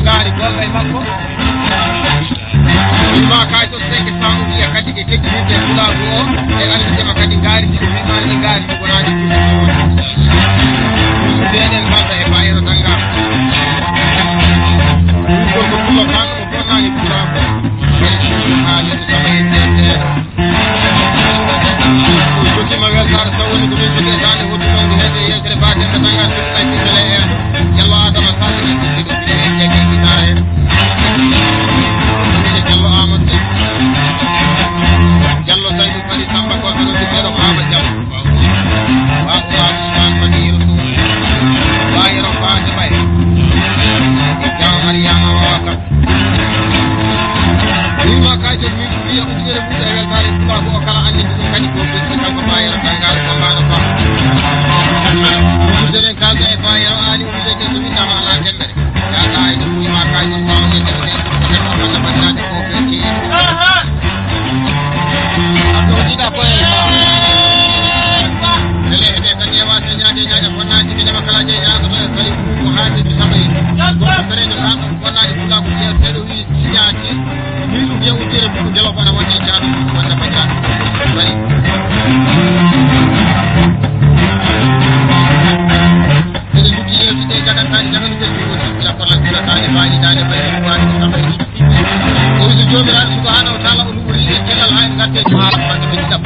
Gari golle makko ma kay to seke faamu ya kadi ke tekki kula go e andi ma kadi gaari ci ma ni gaari ko naadi denen kala e bayro tanga ko ko kan ko bonani kula ko hali sama yende ko ci ma ga sar sawoni ko min ko dane wodu no hede yekre baade tanga ay tele yalla adama sadi ko jegi dinaare jallo amadu jallo saydu fadi samba ko do ko baba jallo wa man madiru bayro faati bay jaw mariyama waka ma ka je mi biya ko jere bu dawel tare ko ko kala andi ko kadi ko ko bayro tangal ko bana fa ko jere kalda e bayro ali ko je ko mi tama ala jenne ya tay ko ma ka je ko je ko ko bandade ko ko ki ako dida ko e dele be tan yewa tan nyaade ko naati be makala je ya ko kali ko haati bi sabay ko tere de kam ko naati ko ko je tedo wi nyaati mi lu je o tere ko jelo ko na woni jaadu wanda bajja bari dele lu je o tere kada tan jangan be ko la ko la tani baani dane bay ko waani sabay o ju jomira subhanahu wa ta'ala o wuri jelal hay ngatte ma wanda be tab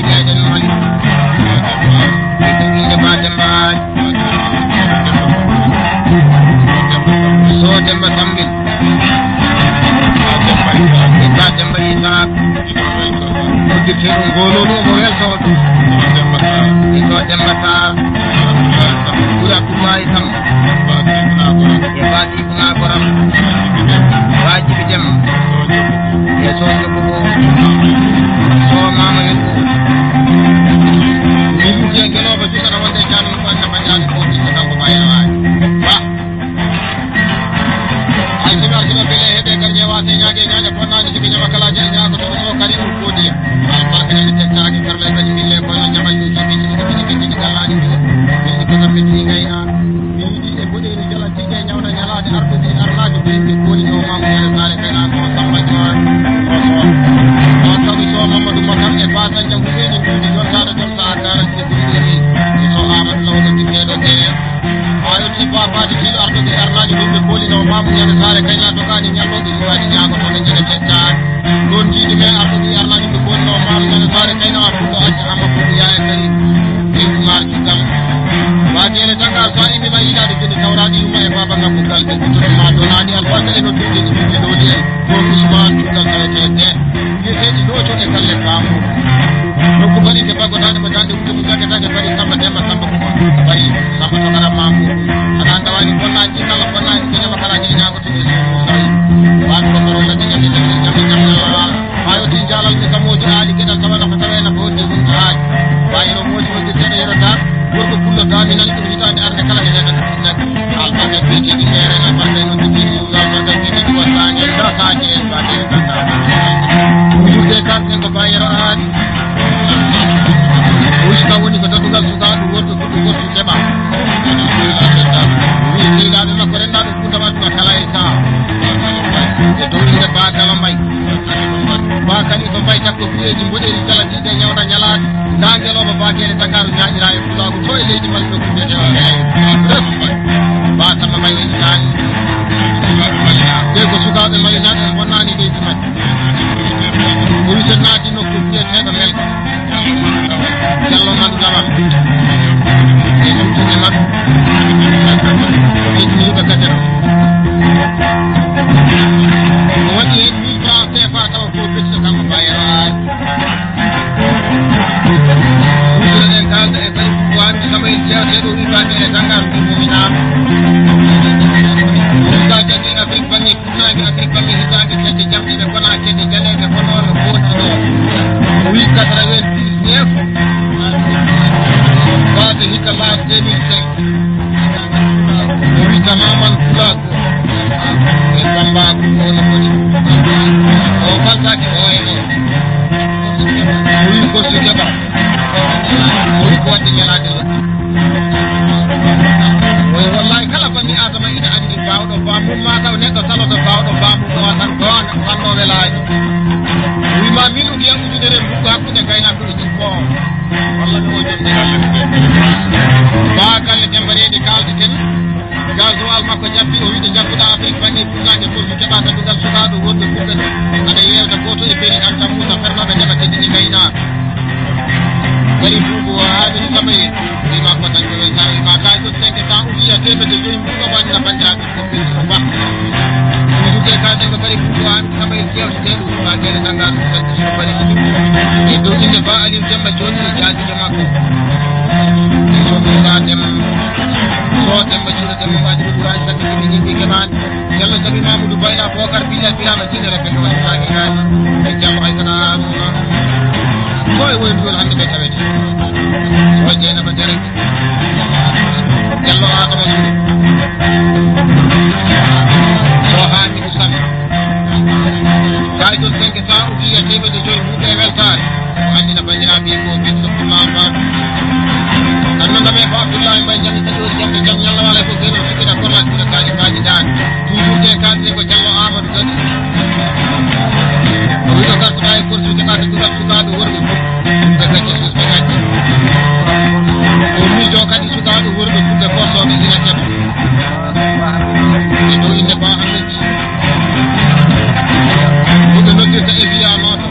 Yeah, uddirteɗo ngoloɗo mo weltoɗo ito Demba Sarr ɓura Abdoulaye Tam e Bati Ibna Goram Wajibi Dem e Sojo Bobo so Mama Yelko miluji e ngeloɓe jusana wonde jamin ko anna bandiraɓe ko ɗiɗo kanko bayrawaji ba alsiɓe bele heeɓe garñe wase ñague ñaña fonnani sibi ñama kalaji e ñago to so kadi ɗum kodiya albakanene tettaki karle kadi mille kono jaɓalluji ɓiɗiɗi gallaɗi ɓiɗi ko tamɓe ɗi gayna mi yiɗi e boɗeri jalatide e ñawna ñalade ardude arlaji ɓiɗi koli o mamoudele sare kayna ko samba joan o tawi so mamadou makar e basan jam huɓeni ɗuɗi ɗon taɗa jom sa garanti ɗumɗoni so amadou lawno tinneɗo deya ayotti babade fiɗo ardude arlaji ɓiɓe kolino mamoudele sare kayna dogani ñalloɓe suwaɗi ñagotoɗo ñene tettaki ɗon jiiɗi men ardude arlaji ɓe kolino mamoudele sare kayna fuɗɗo acca amafuɗo yaya kadi Umar Cugam Bagele Tangal so imima yiɗaɗo joni tawraɗi yuma e baba ngabbugal ɓe ɗuɗuma donadi albarka eno duuɗe ɗiɗi ɗoɗi en ɗo Ousmane Cuggal tawetede yeseji ɗo to e kalle faamu nokku mbaɗi te baggotaɗe mo dande wude mum gaggetake mbaɗi Samba Demba Samba ko mbaɗi Samba Togara Mamou aɗa anda wani bonnaji kala bonnaji ko ñama kalaji e ñagotoɓe sawi waɗ ko soro ladde ñamde ñamde hayoti jalal ɓe kamoji aali gueɗal tawana ko tawena ko de ɗum haaji wayino moji wonde seeɗa yerota gorko pullota minal ɗum hitande arde kala e neɗɗo albarka beteɗi mere albarka no tigi albarka beteɗi wasañe dasaji en bade ganda urde kamɓe ko bayero aadi usta woni ko dadugal sukaɗo worto fuɗɗo gortu keɓa wi sehilaɓe makko rennaɗo fundama ɗuma kala e saha e dow inde bakala mbay bakali ko mbay takko fiyeji mboɗeri jalatiɗe ñawda ñalade nda ngeloɓe bakele Dakar ñaƴira e fulago to e leydi mal ɗo kudete ba Samba Mbaye weɗinani ɓe ko sukaɓe malinaɗe en bonnani leydi majje o witen naati nokku fiyeteɗo melka Diallo Madou Daman e suttude makko ɓeydiniɓe gadere o waɗi hen 1000 francs CFA tawa ko betto kanko bayero aadi ɗen kalda e kadi wandi Samayel jewteɗo wi bagere Dangar ɗummuminama usta jaggi Afrique bangi funnague Afrique bangi hitande kedde jamɗiɗe gona kedde jaleɗe bonoɓe fottiɗo o wi 99 wade hikka las 2005 o wi tamaman fulago e Bambaku ono foti o baltaki o eno o wi gosto jaɓa o wi ko wadde ñalade oy wallahi kala banni adama ina andi bawɗo bamum ma taw neɗɗo taloto bawɗo bamum o tan goon fanno welaaji o wima min udiyam ujunere mbuggo hakkude gaynakoɓe jikko walla mi o jonde ba galle tembareɗi kalɗeten gasoil makko jabbi o wiɗo jabbuɗa Afrique banni funnage pour mi keɓa dadugal sukaɗo wonɓe fuɓɓe aɗa yewta goto e beri Anta Moussa fernoɓe ndeɓa teddini gaynaka wari buubu o haadini Samayel wima ko tan ko welta wima kaji ɗon 500 ujiya temedde joyi mbuɗo wannina bandiraɓe koɓɓe so ba ujude kaden ko bari buubu o haami Samayel jewteteɗo bagere Dangar so bari e dow inde ba Aliou Demba joni e jaajide makko soɗoɗa dem so Demba Cuuɗo Demba waji ɓuraji sakki ɗiɗi yimɓe kemani Diallo Sabi Mamoudou Bayla Bocar Bilal Birama Jinere ɓe ɗo saki gaji e Diallo Aysata Harouna ko e woynugol hannde ɓe tawete so Dieynaba Derek Diallo Adama Sow so Hamidou Sami kaji ɗon 500 ujiya temedde joyi mbuɗe e weltare o andina bandiraɓe ko bitso mama annondame ko Abdoulaye Mbaye jamde taƴori jamde jam ñalla wala ko zeno sikkita korlaki ɓuɗa kaji mbaji dani toujours de kalde ko Diallo Amadou kadi o wiɗo gartuɗa e korsu keɓata dugal sukaɓe worɓe fof ɓe gacce susɓe gacce o miijo kadi sukaɓe worɓe fuɓɓe korsoɓe ina keɓa e dow inde ba Ahmed ɓuɓe noddirta e wiya noto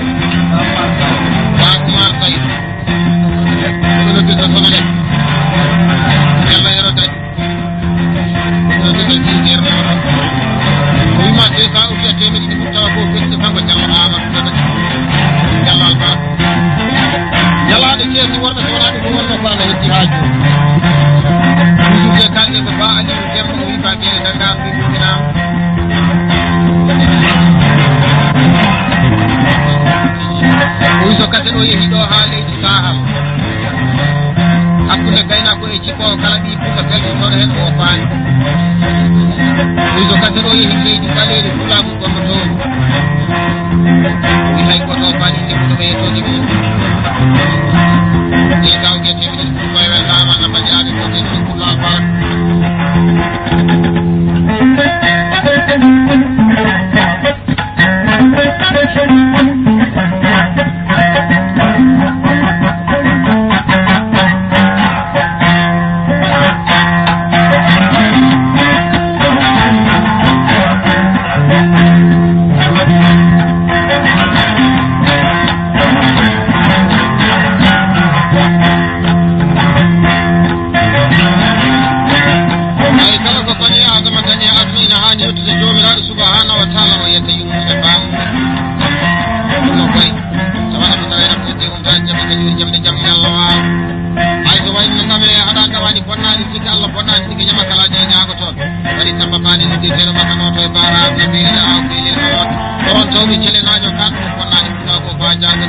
on tawmi celenajo kan ko fonnani fula ko ba jaga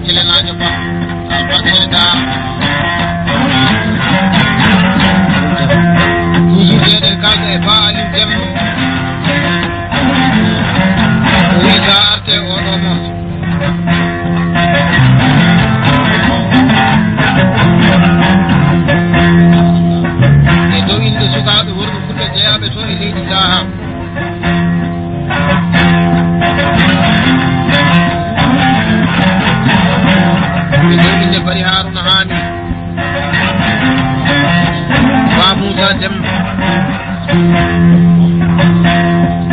celenajo ba albarkade da toujours yede kalde e ba alim demmo wisa arte o do mo e do inde sukaɓe worɓe fulɓe jeeyaɓe to e leydi daha inde bari haruna hani ba musa dem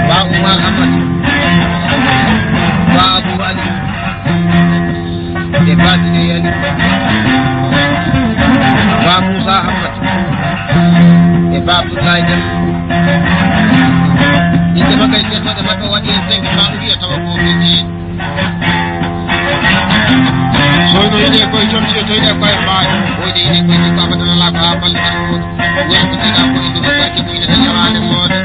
ba umar ahmad ba abu ali e batide ali ba musa ahmad e ba abdoulaye dem inde makay ceernoɗe makko waɗi hen 5 ma wiya tawa ko ɓeji soyno ide koye comtiɗe to ide koye maayo oyde ide koye jikko abadanala ko ha balɗe tan woodi wonkotiɗa ko inde makkaji ko ine tan yarade moode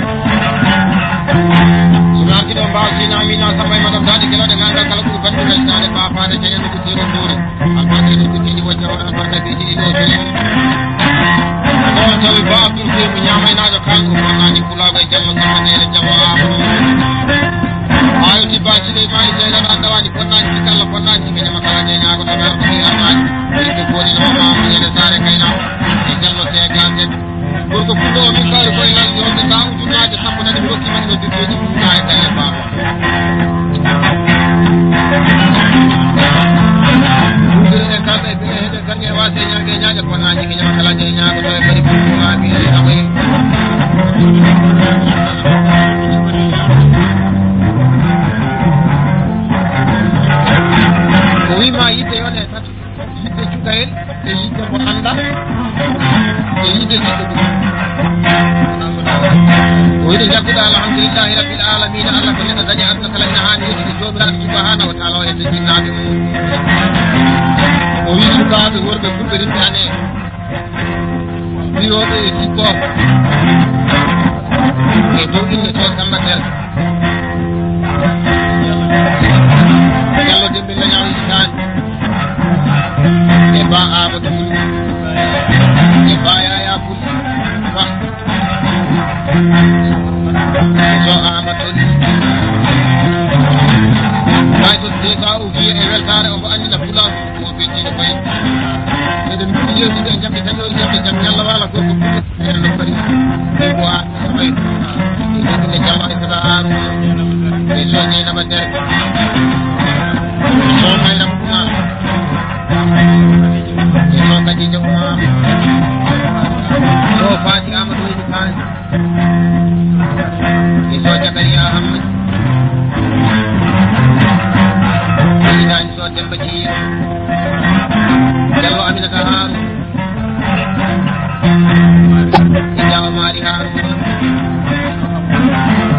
somi arti ɗo mbawa sina amina samba e madame dade keloɗe gangal kala ɓuuri fadde weltade bafade jeeƴanno ko tiro toure albarka ɗo ko tiɗi wajja on albarka ɓe jiɗi ɗo tole on tawi ba abdoul femi ñamaynajo kanko fonnani pulago e jallo sammanere jallo amadou ayoti basile mari jeylan andawani fonnani sikalla fonnani sikeñama kala de ñaago to ɓe arɗo yamaji ɓeyde goɗino mamu ñande sare kayna e jallo segande pour que fulɗo o min kawri koye lalde onde sa ujunnaje sappo nani mi rokkimani no bibbeji ujuna e galle baba ɗuɗirene kalɗa e bine heɗe gange wase ñague e ñaaƴa fonnani sikeñama kala de ñaago to e bari fulɗomaɓe amoy o wima yidde yone tati yidde cukayel e yidde ko anda e yidde jiɗɗo ɗum o wiɗe jagguɗa alhamdulillahi rabbil alamina allah ko neɗɗo dañi aduna kala ina hani yettude jomiraɗo subhanahu wa taala o hedde jinnaɓe o wi sukaɓe worɓe fulɓe rimɓe hane wiyoɓe e jikkoɓe e dow inde to sammatel jallo demɓe lañaw isani e ba amadou e ba yaya pul ba so amadou may to dega o wiye e weltare omo andina pula o ɓeɗɗiɗo fayi eɗen mbiɗi yewtude e jamɓe tan ɗo jamɓe jam ñalla wala gorko fulɓe ene no bari ɗibo a samay e jallo e tata haruna e so ñeynaba nder so mayram oumar e so kadija oumar so fati amadou idi kane e so jakaria ahmad idaji so demba jiya jallo aminata haru e jawa mari haru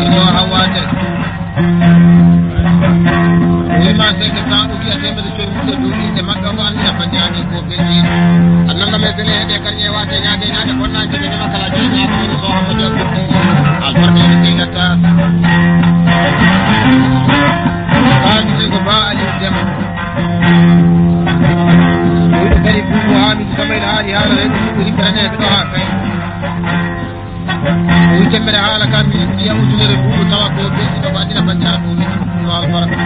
ino hawatere wima seke tan o wiya temedde coyi muɗo dow inde makka ko andina fajjani ko beljiɗo annangame bele heeɓe karñe wate ñaade ñaade bonnaji ɓe ñama kala jeyɗi amadou so hamadou abdoudi albarkade seygatta haalide ko ba ali dema wiɗo kadi bubu hamidou samayɗo haali haala reɗo fuɓe rimɓeranede ɗo ha kay o wi temmere haala kam wiya ujunere bubu tawa ko belɗiɗo ko andina fajjani ko wiɗi no albaraka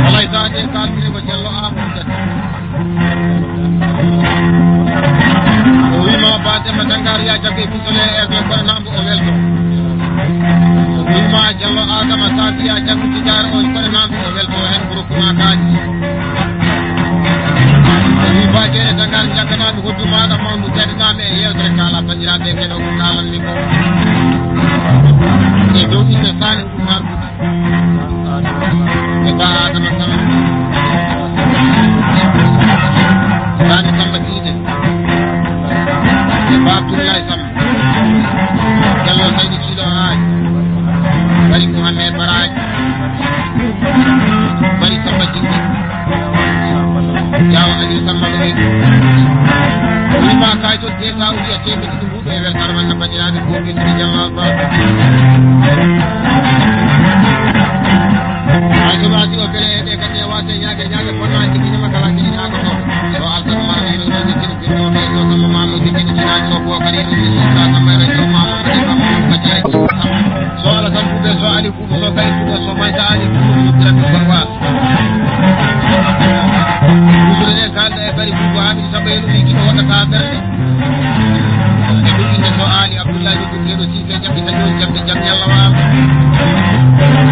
walay saade kalmine ko jallo amadou dati o wima badema dangar ya jagge pisole erne kono nambo o welto o wima jallo adama sadi ya jaggu tijare o kono nambo o welto hen ko rokkuma kaji o wi bajene dangar jagganami hoddu maɗa mawdu jaɗinami e yewtere kala bandiraɓe kene ko kalanmi ko e dow inde sane oumar e ba adama sama sane samba diide e ba abdoulaye sama jallo saydi ciɗo haaji bari mouhamed baraji bari samba jindi jawa ali samba ɗoy o wima kayto desa o wiya temedde ɗi mbuɗo e weltare man no bandiraɓe ko ɓeɗɗiɗi jamma ba fuuɗo so kay fuuɗo so mayta ani fuuɗo yubtirami gorwal musude nde kalda e bari fuuɗo hamidi saba eno wi kiɗo waɗata ɓerde e ɗum inde so ali abdoullahi jogirteɗo siike jamɓi tañon jamɓe jam ñallawal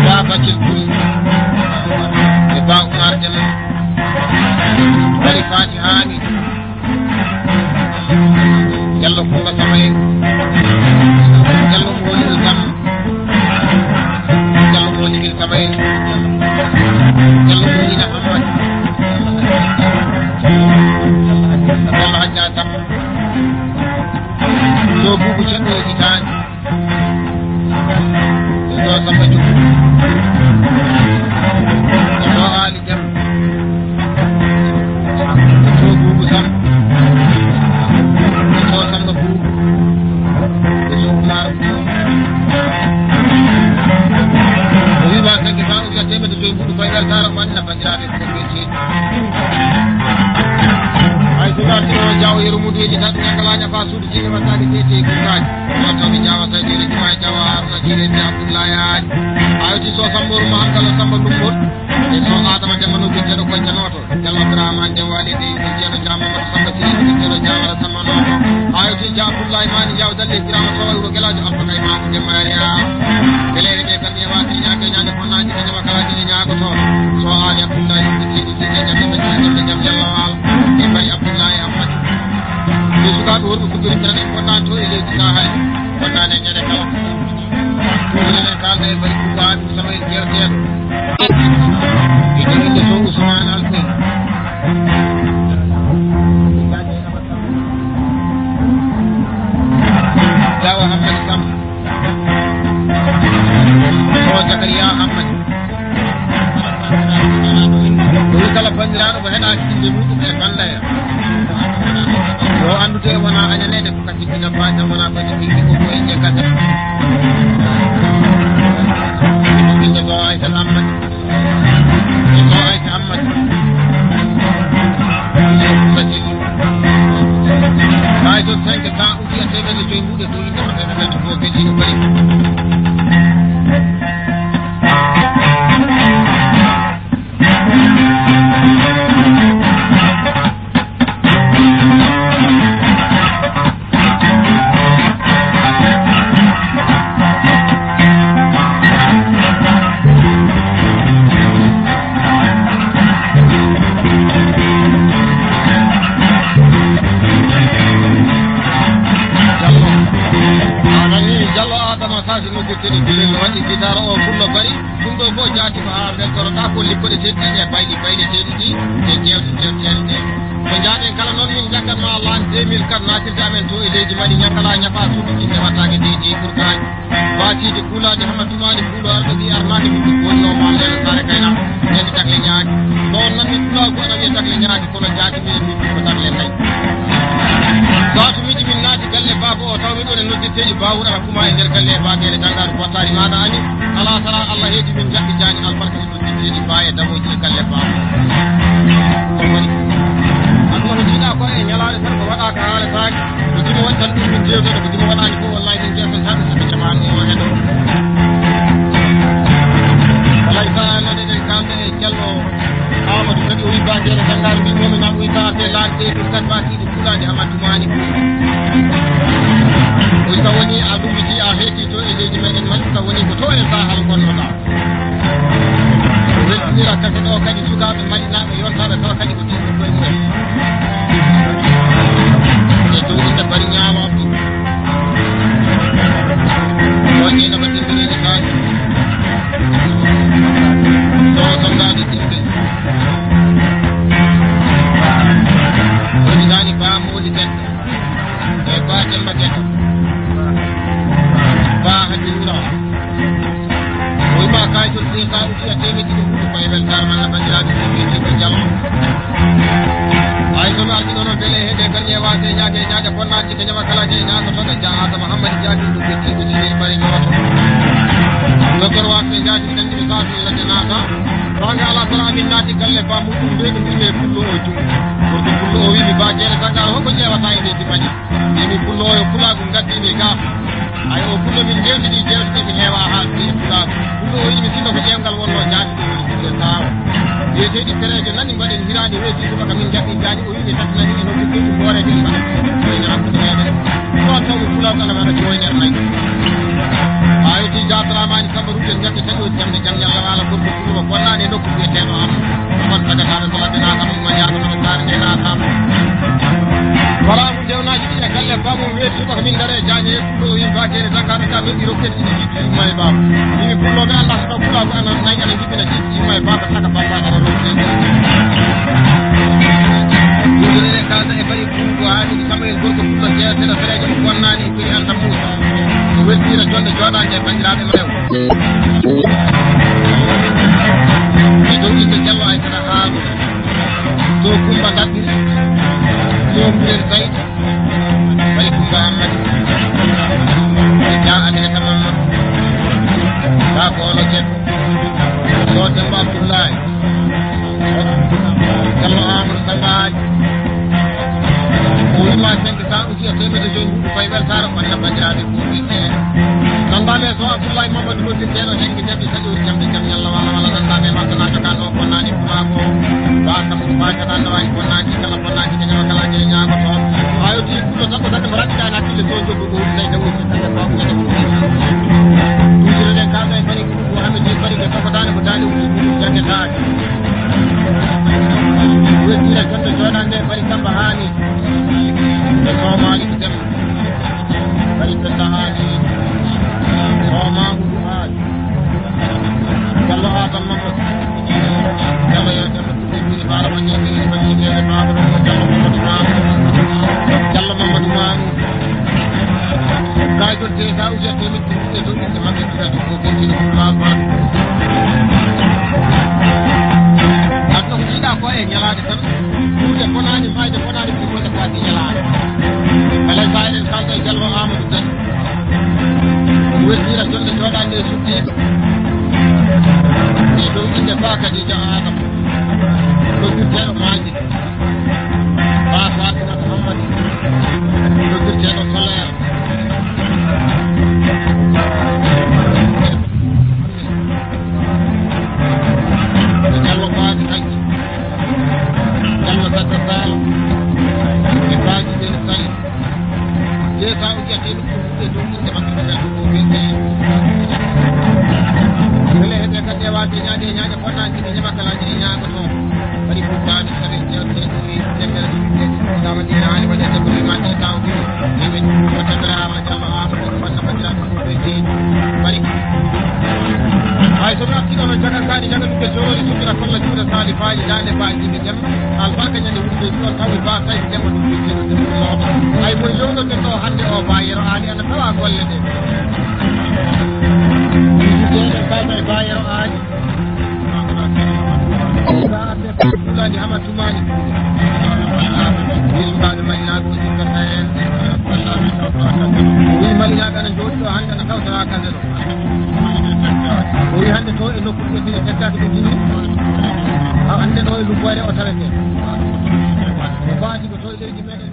ba baccel ɓuri e ba oumar dema bari fati hamid Jallo Kumba Samay Jallo Moligil Sam Jallo Moligil Samay Jallo Moligil Ahmad Jallo Hajja Sam Do Bubu Cendo Gitan Do Samba Juk Do Ali Jam Do Bubu Sam ay so dartino jaw yerumudu eji tan ñagalaña fa suudu cine wattade tete kukaji sotomi jawa sadire jumaye jawa haruna jirede abdoullahi aji awti so samboruma hankala samba ɗummol e so adama demba no bitteɗo koccanoto jallo abdourahmane dem walide bitteɗo jamamata samba siri bitteɗo jawara sammanoto awti ja abdoullahi mani jaw dalle kirama so wuro gelajo alfakay mako demmariya belere ɓe kam yewati ñaage ñaage fonnaji kajama kalaji ɗe ñagoto so ali abdoullahi bitteɗo sike jamɓe jam jallawal e bari abdoullahi ahmad ɗo sukaɓe worɓe kuɓɓiritan en wonnani to e leydi sahel wonnani e ñande kala ɗuminen kalda e bari kubaɓe sama en jerteɗo e joguinde to ousmane alfin dawa ahmad sam o zakaria ahmad ɗo kala bandiraɗo ko heɗa inde muɗum e fandaya o andude wona añanede ko kaccittina bajan wona baji ɓingi ko koye jeggata inde ɗo aysat ammad e ɗo aysa ammad hay to 5 temps ujiya temedde joyi mbuɗe to inde ma temedde fo beɗiɗo bari waɗi gidara o fullo bari ɗum ɗo fof jaati ko ha weltoroɗa ko lippode teddiɗi e bayɗi teɗi ɗi e jewte jewteɗe ɗe ko jaaɗen kala noon min jaggatma lan 2004 natirde amen to e leydi mali ñakkala ñafa suudu ɗinne wattake deedi pour kaji watide kuulade hamatumade kuulo arɗo wi arnade ɗum wonnoma nden sare kayna ñande dakle ñaadi ɗon nanmi ɗulaw ko ana wiye dakle ñaadi kono jaati min ko dakle nayi satu miji min naati galle baba o taw miɗon e noddirteji bawur ana kuma e nder galle e baguele dangaɗo wattari maɗa ani ala sara allah heedi min jaɓɓi jani albarka e noddirteji ba e dawoji e galle baba ɗum woni aduna ko jiiɗa ko e ñalade tan ko waɗaka haala saaki ko dima waɗi tan ɗum min jewtoɗo ko dima waɗani fof wallahi min jewtan tan so jamani o heɗo walay sa noɗeɗen kamɓe e diallo amadou kadi o wi baguele dangaɗo mbimomi nam o wi taate laaɗe ɗum kat batiɗe fulade hamatumani o wi so woni a ɗumbiti a heeti to e leydi meɗen man so woni ko to e sahal gonnoɗa weltinira kadi ɗo kadi sukaɓe malinaɓe yontaɓe taw kadi ko ɗiɗo koye mumen e dow inde bari ñawaɓe wonino ko dimbireji kaji so sondade dimɓe woni dani ba mooli gueɗɗo e ba demba gueɗɗo ba haddi wura o wima kayitol seka ujiya temedɗi ɗum ɗum koye weltare malla bandiraɓe ɗumiji ko jamma hay sono ardi ɗo noon beele heede galle wase ñaage ñaaƴa bonnaji ko ñama kalaji e ñagotoɗo ja adama hammadi jaadi ɗum ɓettiɗo sine mbari noto docteur wasɓe jaadi tandiɓe satu ladde naata ronge ala sara amin naati galle ba muɗum nde ɗum wiyme pullo o jungo pour que pullo o wimi ba jeere tangal hoko ƴewata e leydi maƴi emi pullo oyo pulagu gaddimi ga ay o kullo min jewtidi jewtide mi heewa haalde e pulaar ɗum ɗo o yimi sinno ko ƴeewgal wonno jaati ɗum saawa yeeteɗi fereje nani mbaɗen hirani weeti ɗuma ka min jaɓɓi jaani o yimi tattinani eno joggiɗi hoorede mbaɗa ine hakkude meɗen ɗon taw pulaar ala waɗa joyner nayi ayoti jatramani samba ruɗen ñaɓɓe taƴo jamde jam ñalla wala gorko ɗuma bonnani e nokku wiyeteɗo am on sagataɓe so ladde natam ma jatonoɓe saare nde natam wala mo dewnaji ɗi e galle bamum weeti ɗuma ko min daare jañe e pullo o yim bakene zakkaɓe ka ɓeɗɗi rokketi ɗi jiɗɗi yumma e baba yimi pulloɓe allah so taw pula ko ana nayi ana jiɗɗina jiɗɗi yumma e baba saka baba ana rokketi yimɓeɗe kalda e bari ko haaliɗi samayel gorko pullo jeeteɗo fereje mo bonnani e koyi anta moussa weltira jonde joɗade e bandiraɓe ma rew e dow inde diallo ay tata haalu to kumba daddi to mburen sayid bari kumba ammadi e ja aminata mamadou ta ko ono jet so demba abdoullahi diallo amadou sangaji o wima 500 uji e temedde joyi huɗo fayi weltare onna bandiraɓe ɓuuɓiɓe nandame so abdoullahi mamadou loddirteɗo hengue jaɓi taƴori jamde jam ñalla walla walla nandame makko na joganno bonnani pulako basam bakaɗa nawani bonnani kala bonnani kañama kala jeeyi ñaago toon ayoti pullo tan ko tagge mo raɗɗitani hakkille so joggo ko wuɗi tawi tawoji tagge fawɗene duujireɗen kalɗa e bari ko hamedi bari ɓe fakodani ko daali wuɗi ɗum jaggetaki wettira jonde joɗande bari samba hani e somali ko dem bari penda hani soma huɗu haaji jallo adam mamadou jallo yo demmo ɗuɗɗi barama ñeɓiri bañiɗede baba ɗo jallo mamadou mamou jallo mamadou mamou gaydolte ta ujette miɗɗi ɗuɗɗe dow inde maɓɓe ɗiɗati ko gontini fulmaba adno ko jiiɗa ko e ñalade tan ɓurde bonani fayde bonani ɓurmode fati ñalade alay sa eɗen kalda e jallo amadou tan weltira jonde joɗande e suddiɗo e dow inde ba kadi ja adam logirteɗo maji ba fatimata mamadou logirteɗo solaire e jallo baji haji jallo tata sal e baji ɓen sali jeeta ujate ɗum e dow inde maɓɓe ko wiyete wele heɓe kadi e wade ñaade e ñaade bonnaji ɗi ñamakalaji ɗi ñaago toon waɗi futtade kadi jewte ɗi temere ɗama ɗi haali waɗede ko wimaɗe taw ko yimɓe ko temere hama jallo amadou ko wanna bandiraɓe ɗo jeeji bari hay somi artiɗo noon jagankani jagaɗuɓe jowori sukkira kolla juuɗe saali faali dande baji ɓe dem alba kañande wuɗɓe ɗon tawi ba tawi demma ɗum ɓejeɗo dem looɗo hay mo yewnoɗen ɗo hande o bayero ali ana tawa golle ɗe jeeɗen kayma e bayero ali fulani hama tumani yimɓaɓe malinaɓe o jikkata hen wi malinaɓe ana jooɗi ɗo hande ana tawtara kande ɗo o wi hande to e nokkuɗe ɓe tini teddade ɓe tini ha hande ɗo e lubbore o tawete o faati ko to e leydi meɗen